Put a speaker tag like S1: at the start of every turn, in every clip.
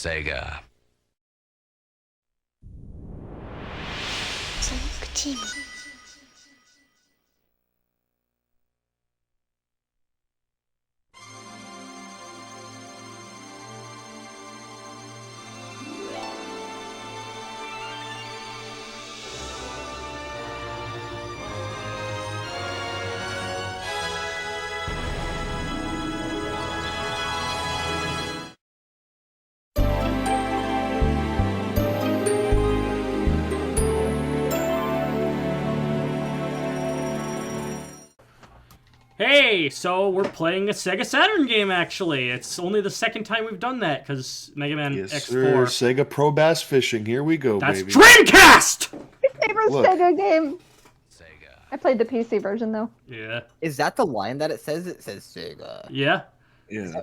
S1: SEGA.
S2: Dreamy.
S3: Hey, so we're playing a SEGA Saturn game, actually. It's only the second time we've done that, because Mega Man
S4: Yes,
S3: X4.
S4: sir. Sega Pro Bass Fishing. Here we go,
S3: That's
S4: baby.
S3: Dreamcast!
S5: My favorite
S4: Look.
S5: Sega game.
S1: SEGA.
S5: I played the PC version though.
S3: Yeah.
S6: Is that the line that it says? It says Sega.
S3: Yeah.
S4: Yeah.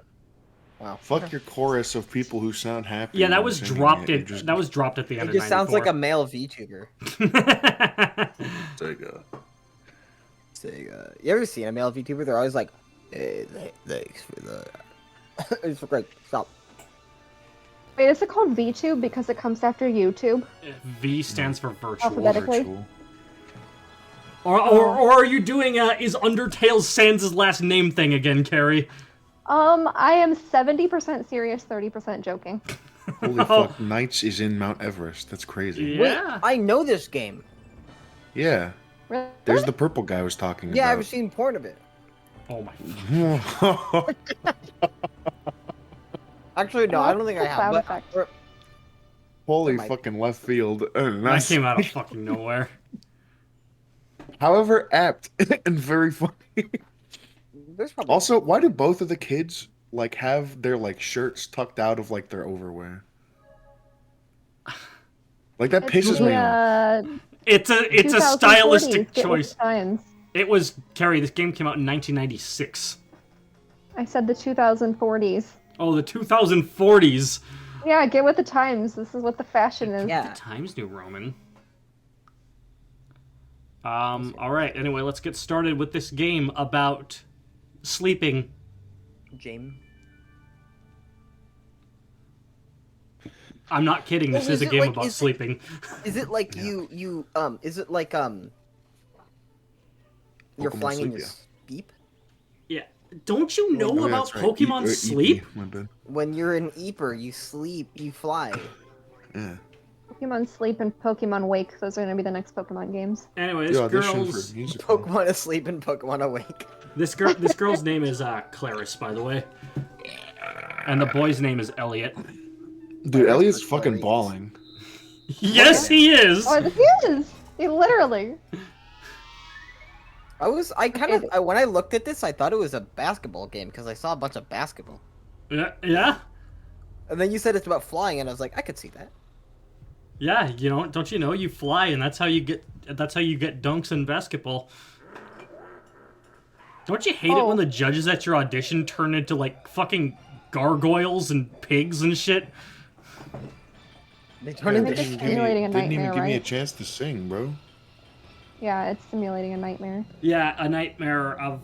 S6: Wow.
S4: Fuck your chorus of people who sound happy.
S3: Yeah, that
S4: when
S3: was
S4: singing
S3: dropped
S4: it.
S3: at,
S4: Just
S3: that was dropped at the
S6: It
S3: end
S6: just
S3: of
S6: sounds like a
S3: 94.
S6: male VTuber.
S4: Sega.
S6: Sega. You ever seen a male VTuber? They're always like, hey, thanks for the. It's great. Stop.
S5: Wait, is it called VTube because it comes after YouTube?
S3: V stands for virtual.
S5: Alphabetically.
S4: Virtual.
S3: Or are you doing is Undertale Sans' last name thing again, Carrie?
S5: I am 70% serious, 30% joking.
S4: Holy fuck, Knights is in Mount Everest. That's crazy.
S3: Yeah.
S6: Wait, I know this game.
S4: Yeah.
S5: Really?
S4: There's the purple guy I was talking
S6: Yeah,
S4: about.
S6: I've seen porn of it.
S3: Oh my.
S6: Actually, no, I don't think I have.
S5: Cloud
S6: But
S5: effect.
S4: Holy
S6: Am I-
S4: fucking left field.
S3: That
S4: Nice.
S3: came out of fucking nowhere.
S4: However apt and very funny.
S6: there's probably
S4: Also, why do both of the kids like have their like shirts tucked out of like their overwear? Like that pisses me off.
S3: It's a
S5: 2040s,
S3: stylistic
S5: get with
S3: choice.
S5: the times.
S3: It was, Carrie, this game came out in 1996.
S5: I said the 2040s.
S3: Oh, the 2040s.
S5: Yeah, get with the times. This is what the fashion is.
S6: Yeah.
S3: Times New Roman. Alright, anyway, let's get started with this game about sleeping.
S6: James.
S3: I'm not kidding, this
S6: Oh,
S3: is a
S6: is it
S3: game
S6: like-
S3: about
S6: is it-
S3: sleeping.
S6: Is it like is it like you're
S4: Pokemon
S6: flying in
S4: Sleep,
S6: your
S4: yeah.
S6: sleep?
S3: Yeah. Don't you know
S4: Oh, yeah,
S3: about
S4: that's right.
S3: Pokemon
S4: E-
S3: Sleep?
S4: my bad.
S6: When you're an Eeper, you sleep, you fly.
S4: Yeah.
S5: Pokemon Sleep and Pokemon Wake. Those are going to be the next Pokemon games.
S3: Anyway,
S4: The
S3: this
S4: audition
S3: girl's
S4: for musical.
S6: Pokemon asleep and Pokemon awake.
S3: this girl's name is Claris, by the way. And the boy's name is Elliot.
S4: Dude, Elliot's
S6: for
S4: fucking
S6: Clarice.
S4: balling.
S3: Yes, he is.
S5: Oh, he is! He literally.
S6: When I looked at this, I thought it was a basketball game because I saw a bunch of basketball.
S3: Yeah.
S6: And then you said it's about flying, and I was like, I could see that.
S3: Yeah, you know, don't you know you fly and that's how you get dunks in basketball. Don't you hate it when the judges at your audition turn into like fucking gargoyles and pigs and shit?
S6: They turn
S5: Yeah,
S6: into
S5: they just
S6: shit.
S5: simulating a
S4: Didn't even
S5: nightmare,
S4: give me a
S5: right?
S4: chance to sing, bro.
S5: Yeah, it's simulating a nightmare.
S3: Yeah, a nightmare of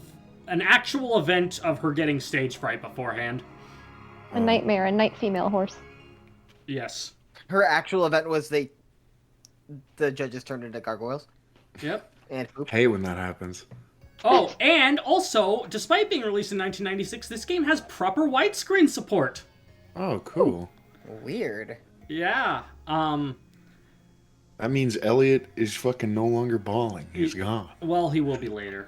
S3: an actual event of her getting stage fright beforehand.
S5: A nightmare, a night female horse.
S3: Yes.
S6: Her actual event was the judges turned into gargoyles
S3: Yep.
S6: and poop.
S4: Hate when that happens.
S3: Oh, and also, despite being released in 1996, this game has proper widescreen support.
S4: Oh, cool.
S6: Weird.
S3: Yeah.
S4: That means Elliot is fucking no longer balling. He's gone.
S3: Well, he will be later.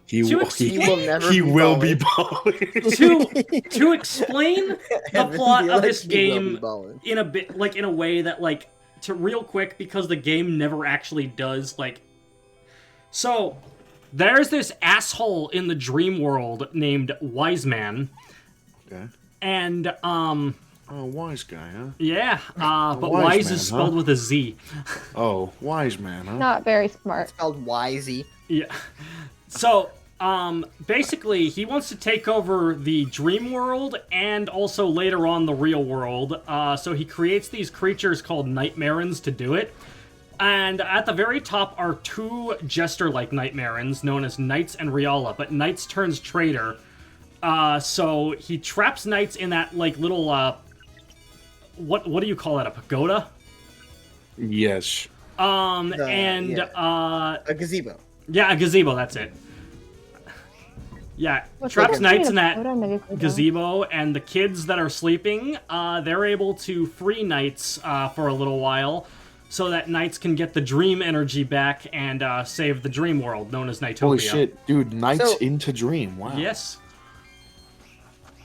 S4: He
S3: to
S4: will.
S3: explain-
S6: He will never.
S4: He
S6: be
S4: will
S6: balling.
S4: be balling.
S3: to explain the
S6: Evan
S3: plot of
S6: Felix,
S3: this
S6: he will be
S3: game
S6: balling.
S3: in a bit, like in a way that, like, to real quick because the game never actually does, like. So, there's this asshole in the dream world named Wizeman,
S4: Okay.
S3: and
S4: Oh, wise guy, huh?
S3: yeah, but
S4: Wise
S3: Wise
S4: man,
S3: is spelled
S4: huh?
S3: with a Z.
S4: Oh, wise man, huh?
S5: Not very smart.
S6: Spelled Wisey.
S3: Yeah. So, basically, he wants to take over the dream world and also later on the real world. So he creates these creatures called Nightmarens to do it. And at the very top are two jester-like Nightmarens known as Knights and Riala, but Knights turns traitor. So he traps Knights in that, like, little, what do you call that? A pagoda?
S4: Yes.
S3: A
S6: gazebo.
S3: Yeah, a gazebo. That's it. Yeah, traps knights in that gazebo, and the kids that are sleeping, they're able to free knights for a little while, so that knights can get the dream energy back and save the dream world, known as Nightopia.
S4: Holy shit, dude! Knights into dream. Wow.
S3: Yes.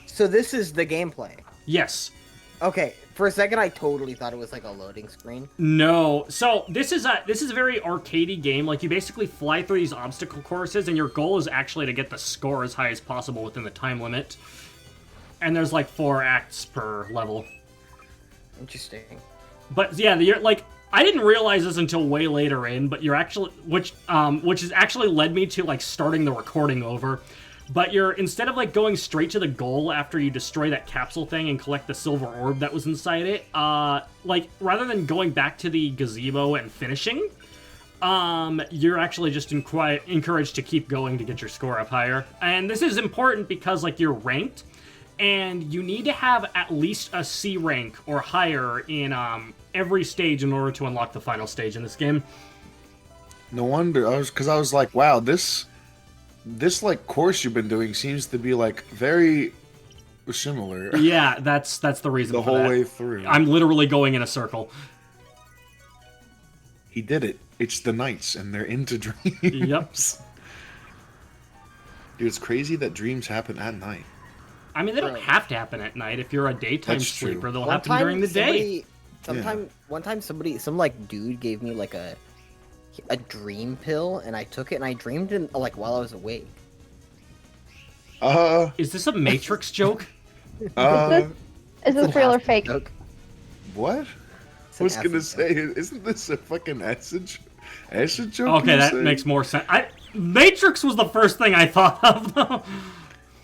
S6: So this is the gameplay.
S3: Yes.
S6: Okay, for a second I totally thought it was like a loading screen.
S3: No. So this is a very arcadey game. Like, you basically fly through these obstacle courses, and your goal is actually to get the score as high as possible within the time limit. And there's like 4 acts per level.
S6: Interesting.
S3: But yeah, you're like, I didn't realize this until way later in, but you're actually, which has actually led me to like starting the recording over. But you're, instead of like going straight to the goal after you destroy that capsule thing and collect the silver orb that was inside it, like, rather than going back to the gazebo and finishing, you're actually just encouraged to keep going to get your score up higher. And this is important because, like, you're ranked, and you need to have at least a C rank or higher in every stage in order to unlock the final stage in this game.
S4: No wonder. I was like, wow, this like course you've been doing seems to be like very similar.
S3: Yeah, that's the reason.
S4: The
S3: for
S4: whole
S3: that.
S4: way through.
S3: I'm literally going in a circle.
S4: He did it. It's the knights, and they're into dreams.
S3: Yep.
S4: Dude, it's crazy that dreams happen at night.
S3: I mean, they don't have to happen at night. If you're a daytime
S4: That's true.
S3: sleeper, they'll happen during the day.
S6: One time some like dude gave me like a dream pill, and I took it, and I dreamed in like while I was awake.
S3: Is this a Matrix joke?
S5: Is this real or fake?
S6: Joke.
S4: What? I was gonna say, isn't this a fucking acid joke?
S3: Okay, that makes more sense. Matrix was the first thing I thought of, though.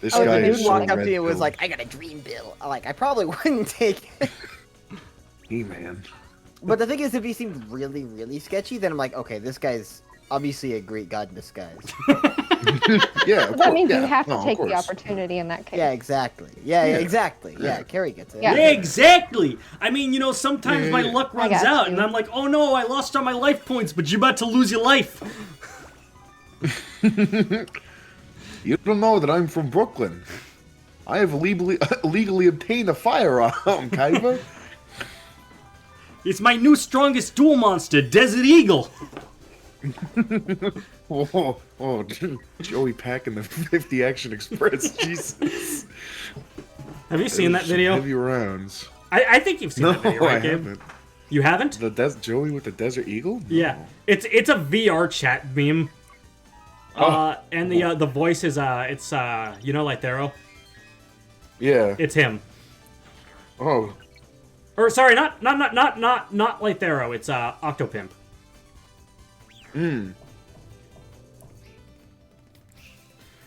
S4: This guy
S6: the
S4: is
S6: dude
S4: so
S6: walked up to me and was
S4: red-pilled.
S6: like, "I got a dream pill." I probably wouldn't take it.
S4: Hey, man.
S6: But the thing is, if he seemed really, really sketchy, then I'm like, okay, this guy's obviously a Greek god in disguise.
S4: Yeah,
S5: That means you have to
S4: No, of
S5: take the
S4: course.
S5: opportunity in that case.
S6: Yeah, exactly. Yeah,
S4: Yeah.
S6: exactly. Yeah,
S4: Yeah.
S6: Carrie gets it.
S5: Yeah.
S3: Yeah, exactly. I mean, you know, sometimes my luck runs
S5: got
S3: out,
S5: you.
S3: and I'm like, oh no, I lost all my life points, but you're about to lose your life.
S4: You don't know that I'm from Brooklyn. I have legally obtained a firearm, Kaiba.
S3: It's my new strongest duel monster, Desert Eagle.
S4: Oh, Joey packing the 50 Action Express. Jesus.
S3: Have you seen that video?
S4: Heavy rounds.
S3: I think you've seen
S4: No,
S3: that video, right,
S4: I
S3: Gabe?
S4: haven't.
S3: You haven't?
S4: Joey with the Desert Eagle? No.
S3: Yeah, it's a VR chat meme. And the voice is it's you know, Lythero?
S4: Yeah.
S3: It's him.
S4: Oh.
S3: Or sorry, not Lythero. It's Octopimp.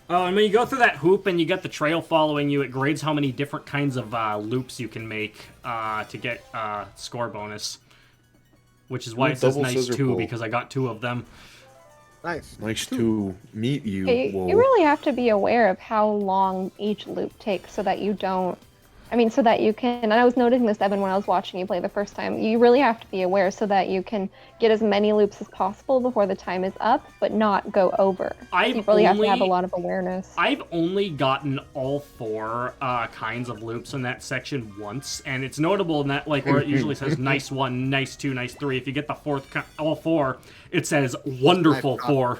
S3: Oh, and when you go through that hoop and you get the trail following you, it grades how many different kinds of loops you can make to get score bonus. Which is why it says
S4: Double
S3: nice
S4: scissor
S3: 2,
S4: pull.
S3: because I got 2 of them.
S6: Nice.
S4: Nice to meet you. Whoa.
S5: You really have to be aware of how long each loop takes so that you don't... I mean, so that you can... And I was noticing this, Evan, when I was watching you play the first time. You really have to be aware so that you can get as many loops as possible before the time is up, but not go over. You really have to have a lot of awareness.
S3: I've only gotten all 4 kinds of loops in that section once, and it's notable in that, like, where it usually says nice 1, nice 2, nice 3. If you get the all 4, it says wonderful 4.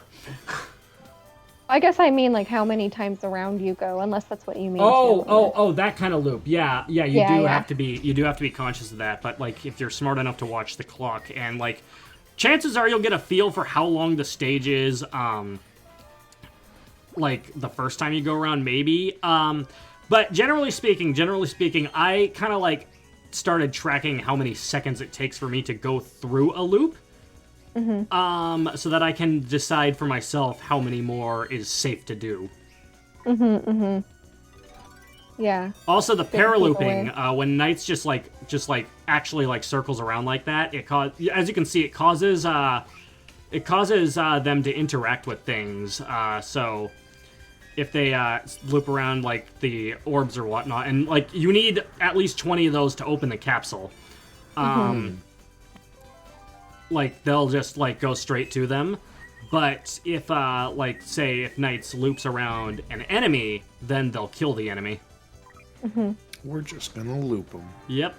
S5: I guess I mean, like, how many times around you go, unless that's what you mean.
S3: Oh, that kind of loop. Yeah, you
S5: Yeah.
S3: have to be conscious of that. But like, if you're smart enough to watch the clock, and like, chances are you'll get a feel for how long the stage is. Like the first time you go around, maybe. But generally speaking, I kind of like started tracking how many seconds it takes for me to go through a loop.
S5: Mm-hmm.
S3: So that I can decide for myself how many more is safe to do.
S5: Yeah.
S3: Also, the
S5: Big
S3: paralooping, when knights just actually like circles around like that, as you can see, it causes them to interact with things. So loop around like the orbs or whatnot, and like you need at least 20 of those to open the capsule. Like they'll just like go straight to them. But if like say if Knights loops around an enemy, then they'll kill the enemy.
S4: We're just gonna loop them.
S3: Yep.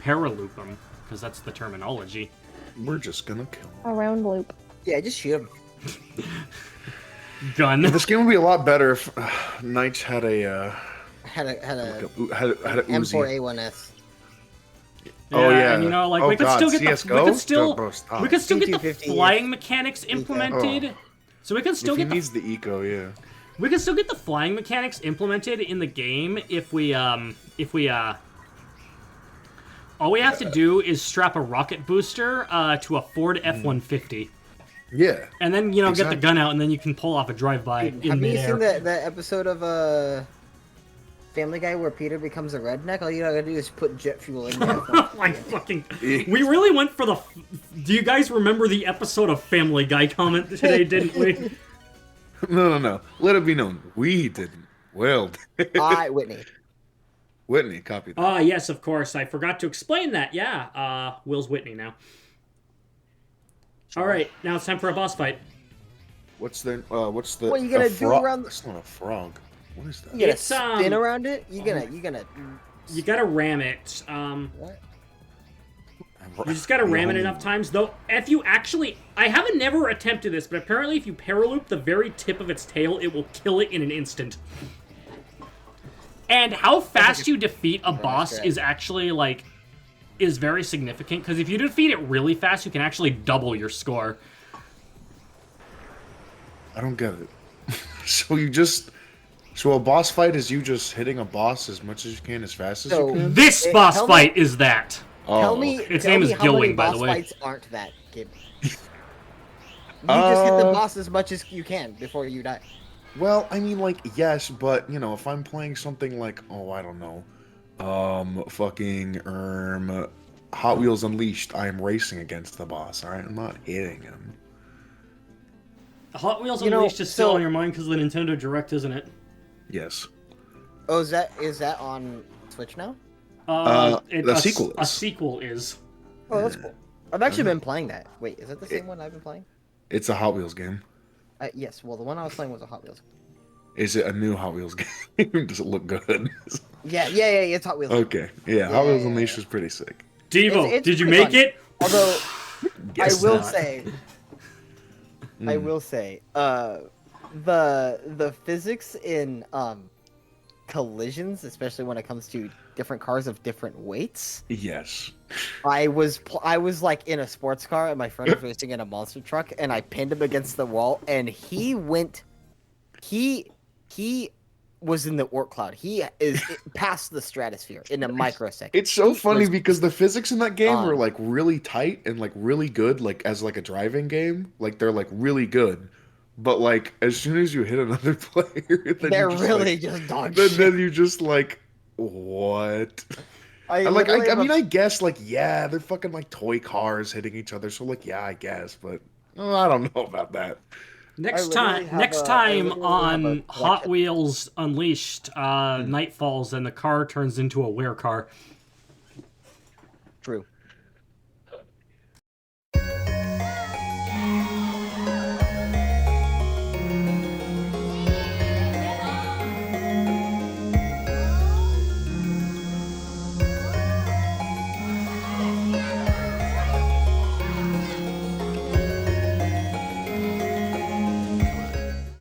S3: Paraloop them, because that's the terminology.
S4: We're just gonna kill them.
S5: A round loop.
S6: Yeah, just shoot him.
S3: Gun.
S4: This game would be a lot better if Knights had a
S6: Had a
S4: Uzi.
S6: M4A1S.
S4: Oh yeah,
S3: and, you know, like
S4: oh,
S3: we could
S4: God,
S3: still get
S4: CS:GO?
S3: the we could still
S4: Bro, stop.
S3: we could still get the
S6: C250
S3: flying mechanics implemented.
S4: Oh.
S3: So we can still
S4: If he
S3: get the
S4: needs the eco, yeah.
S3: we can still get the flying mechanics implemented in the game if we all we have to do is strap a rocket booster to a Ford F-150.
S4: Yeah.
S3: And then, you know, get
S4: Exactly.
S3: the gun out, and then you can pull off a drive-by in
S6: Have you
S3: midair.
S6: seen that episode of Family Guy where Peter becomes a redneck? All you gotta do is put jet fuel in there.
S3: Like fucking, we really went for the. Do you guys remember the episode of Family Guy comment today? Didn't we?
S4: No. Let it be known, we didn't. Well,
S6: Whitney.
S4: Whitney, copy that.
S3: Yes, of course. I forgot to explain that. Yeah, Will's Whitney now. All right, now it's time for a boss fight.
S4: What's the?
S6: What are you gonna do around the-
S4: That's not a frog. What is that?
S6: You gonna
S3: It's,
S6: spin around it? You gonna
S3: You gotta ram it.
S6: what?
S3: You just gotta ram it enough times, though. If you actually, I haven't never attempted this, but apparently, if you paraloop the very tip of its tail, it will kill it in an instant. And how fast you defeat a boss is actually like is very significant, because if you defeat it really fast, you can actually double your score.
S4: I don't get it. So a boss fight is you just hitting a boss as much as you can, as fast as you can?
S3: This boss
S6: tell me-
S3: fight is that.
S4: Oh,
S6: Tell me,
S3: Its
S6: tell
S3: name
S6: me
S3: is
S6: how many
S3: Gilwing, by the
S6: boss
S3: way.
S6: fights aren't that, kid. You just hit the boss as much as you can before you die.
S4: Well, I mean, like, yes, but, you know, if I'm playing something like, oh, I don't know, Hot Wheels Unleashed, I am racing against the boss, alright? I'm not hitting him.
S3: Hot Wheels
S6: You know,
S3: Unleashed is still
S6: so-
S3: on your mind because of the Nintendo Direct, isn't it?
S4: Yes.
S6: Oh, is that on Switch now?
S4: The sequel
S3: A
S4: is.
S3: sequel is.
S6: Oh, that's cool. I've actually been playing that. Wait, is that the same one I've been playing?
S4: It's a Hot Wheels game.
S6: Yes. Well, the one I was playing was a Hot Wheels.
S4: Is it a new Hot Wheels game? Does it look good?
S6: Yeah. It's Hot Wheels.
S4: Okay. Yeah, Hot Wheels
S6: Yeah.
S4: Unleashed is pretty sick.
S3: Devo,
S6: It's
S3: did you
S6: pretty
S3: make
S6: fun.
S3: it?
S6: Although
S4: Guess
S6: I will
S4: not.
S6: say, the physics in collisions, especially when it comes to different cars of different weights.
S4: Yes.
S6: I was like in a sports car and my friend was racing in a monster truck and I pinned him against the wall and he was in the Oort cloud. He is past the stratosphere in a microsecond.
S4: It's so
S6: He
S4: funny
S6: was-
S4: because the physics in that game
S6: Um,
S4: are like really tight and like really good, like as like a driving game. Like they're like really good. But like as soon as you hit another player, then
S6: they're
S4: you just,
S6: really
S4: like,
S6: just dog
S4: then,
S6: shit.
S4: then you just like what?
S6: I
S4: I
S6: literally have
S4: mean
S6: a-
S4: I guess like yeah, they're fucking like toy cars hitting each other, so like yeah, I guess, but I don't know about that.
S3: Next
S6: literally
S3: time,
S6: have
S3: next
S6: a- I
S3: time
S6: literally have
S3: on
S6: a
S3: Hot
S6: collection.
S3: Wheels Unleashed, night falls and the car turns into a werecar.
S6: True.